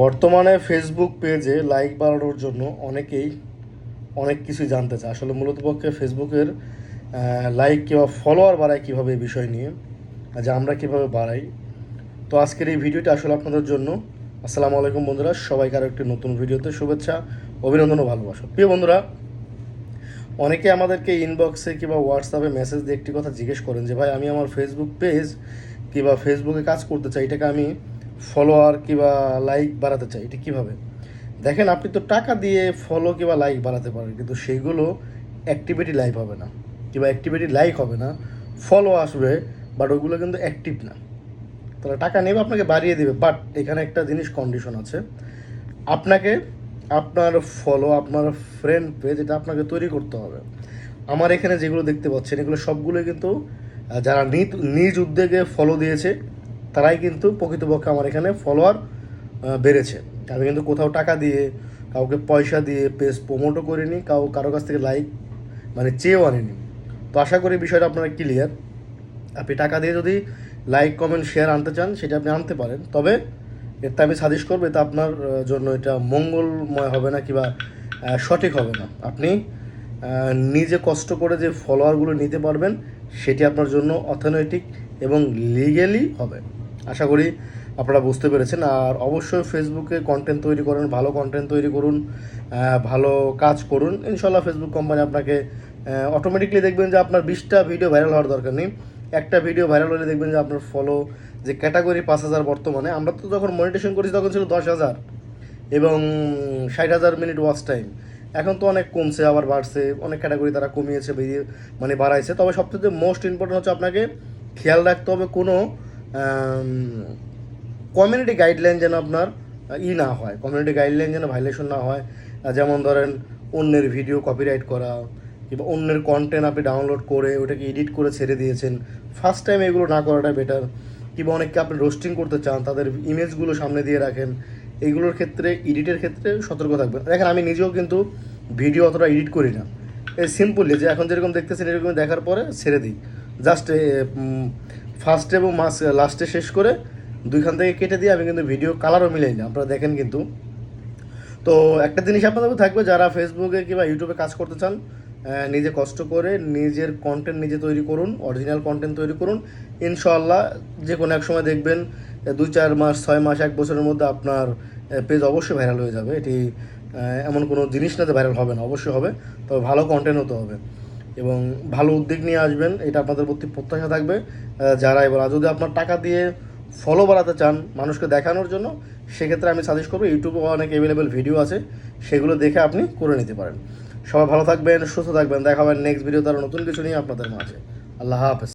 বর্তমানে ফেসবুক পেজে লাইক বাড়ানোর জন্য অনেকেই অনেক কিছুই জানতে চায়। আসলে মূলত পক্ষে ফেসবুকের লাইক কিংবা ফলোয়ার বাড়ায় কীভাবে এই বিষয় নিয়ে, যে আমরা কীভাবে বাড়াই। তো আজকের এই ভিডিওটা আসলে আপনাদের জন্য। আসসালামু আলাইকুম বন্ধুরা, সবাইকে আরও একটি নতুন ভিডিওতে শুভেচ্ছা, অভিনন্দন ও ভালোবাসা। প্রিয় বন্ধুরা, অনেকে আমাদেরকে ইনবক্সে কিংবা হোয়াটসঅ্যাপে মেসেজ দিয়ে একটি কথা জিজ্ঞেস করেন যে ভাই, আমি আমার ফেসবুক পেজ কিংবা ফেসবুকে কাজ করতে চাই, এটাকে আমি ফলোয়ার কিংবা লাইক বাড়াতে চাই, এটা কীভাবে। দেখেন, আপনি তো টাকা দিয়ে ফলো কিংবা লাইক বাড়াতে পারেন, কিন্তু সেইগুলো অ্যাক্টিভিটি লাইভ হবে না কিংবা অ্যাক্টিভিটি লাইক হবে না, ফলো আসবে, বাট ওগুলো কিন্তু অ্যাক্টিভ না। তারা টাকা নেবে, আপনাকে বাড়িয়ে দেবে, বাট এখানে একটা জিনিস কন্ডিশন আছে। আপনাকে আপনার ফলো, আপনার ফ্রেন্ড পেজ, এটা আপনাকে তৈরি করতে হবে। আমার এখানে যেগুলো দেখতে পাচ্ছেন, এগুলো সবগুলোই কিন্তু যারা নিজ উদ্যোগে ফলো দিয়েছে, তারাই কিন্তু প্রকৃতপক্ষে আমার এখানে ফলোয়ার বেড়েছে। আমি কিন্তু কোথাও টাকা দিয়ে, কাউকে পয়সা দিয়ে পেজ প্রমোটও করিনি, কারো কাছ থেকে লাইক চেয়েও আনিনি। তো আশা করি বিষয়টা আপনারা ক্লিয়ার। আপনি টাকা দিয়ে যদি লাইক, কমেন্ট, শেয়ার আনতে চান, সেটা আপনি আনতে পারেন, তবে এতে আমি সাজেস্ট করবো, এটা আপনার জন্য এটা মঙ্গলময় হবে না কিংবা সঠিক হবে না। আপনি নিজে কষ্ট করে যে ফলোয়ারগুলো নিতে পারবেন, সেটি আপনার জন্য অর্থনৈতিক এবং লিগ্যালি হবে। আশা করি আপনারা বুঝতে পেরেছেন। আর অবশ্যই ফেসবুকে কন্টেন্ট তৈরি করেন, ভালো কন্টেন্ট তৈরি করুন, ভালো কাজ করুন, ইনশাল্লাহ ফেসবুক কোম্পানি আপনাকে অটোমেটিকলি দেখবেন যে আপনার 20টা ভিডিও ভাইরাল হওয়ার দরকার নেই। একটা ভিডিও ভাইরাল হলে দেখবেন যে আপনার ফলো যে ক্যাটাগরি 5,000, বর্তমানে আমরা তো যখন মনিটেশন করেছি তখন ছিল 10,000 এবং 60,000 মিনিট ওয়াচ টাইম। এখন তো অনেক কমছে, আবার বাড়ছে, অনেক ক্যাটাগরি তারা কমিয়েছে, বাড়াইছে। তবে সবথেকে মোস্ট ইম্পর্টেন্ট হচ্ছে আপনাকে খেয়াল রাখতে হবে কোনো কমিউনিটি গাইডলাইন যেন আপনার না হয়, কমিউনিটি গাইডলাইন যেন ভাইলেশন না হয়। যেমন ধরেন, অন্যের ভিডিও কপিরাইট করা কিংবা অন্যের কন্টেন্ট আপনি ডাউনলোড করে ওটাকে এডিট করে ছেড়ে দিয়েছেন, ফার্স্ট টাইম এগুলো না করাটা বেটার। কিংবা অনেককে আপনি রোস্টিং করতে চান, তাদের ইমেজগুলো সামনে দিয়ে রাখেন, এইগুলোর ক্ষেত্রে, এডিটের ক্ষেত্রে সতর্ক থাকবেন। দেখেন, আমি নিজেও কিন্তু ভিডিও অতটা এডিট করি না, এই সিম্পলি যে এখন যেরকম দেখতেছেন এরকম দেখার পরে ছেড়ে দিই, জাস্ট ফার্স্ট এবং লাস্টে শেষ করে দুইখান থেকে কেটে দিয়ে আমি কিন্তু ভিডিও কালারও মিলাই না, আপনারা দেখেন কিন্তু। তো একটা জিনিস আপনাদের থাকবে, যারা ফেসবুকে কিংবা ইউটিউবে কাজ করতে চান, নিজে কষ্ট করে নিজের কন্টেন্ট নিজে তৈরি করুন, অরিজিনাল কন্টেন্ট তৈরি করুন। ইনশাআল্লাহ যে কোনো এক সময় দেখবেন 2-4 মাস, 6 মাস, 1 বছরের মধ্যে আপনার পেজ অবশ্যই ভাইরাল হয়ে যাবে। এটি এমন কোনো জিনিস না যে ভাইরাল হবে না, অবশ্যই হবে, তবে ভালো কন্টেন্ট হতে হবে এবং ভালো উদ্যোগ নিয়ে আসবেন, এটা আপনাদের প্রতি প্রত্যাশা থাকবে। যারা এবার যদি আপনার টাকা দিয়ে ফলো বাড়াতে চান মানুষকে দেখানোর জন্য, সেক্ষেত্রে আমি সাজেস্ট করবো ইউটিউবে অনেক অ্যাভেলেবেল ভিডিও আছে, সেগুলো দেখে আপনি করে নিতে পারেন। সবাই ভালো থাকবেন, সুস্থ থাকবেন, দেখা হবে নেক্সট ভিডিও, তার নতুন কিছু নিয়ে আপনাদের মাঝে। আল্লাহ হাফেজ।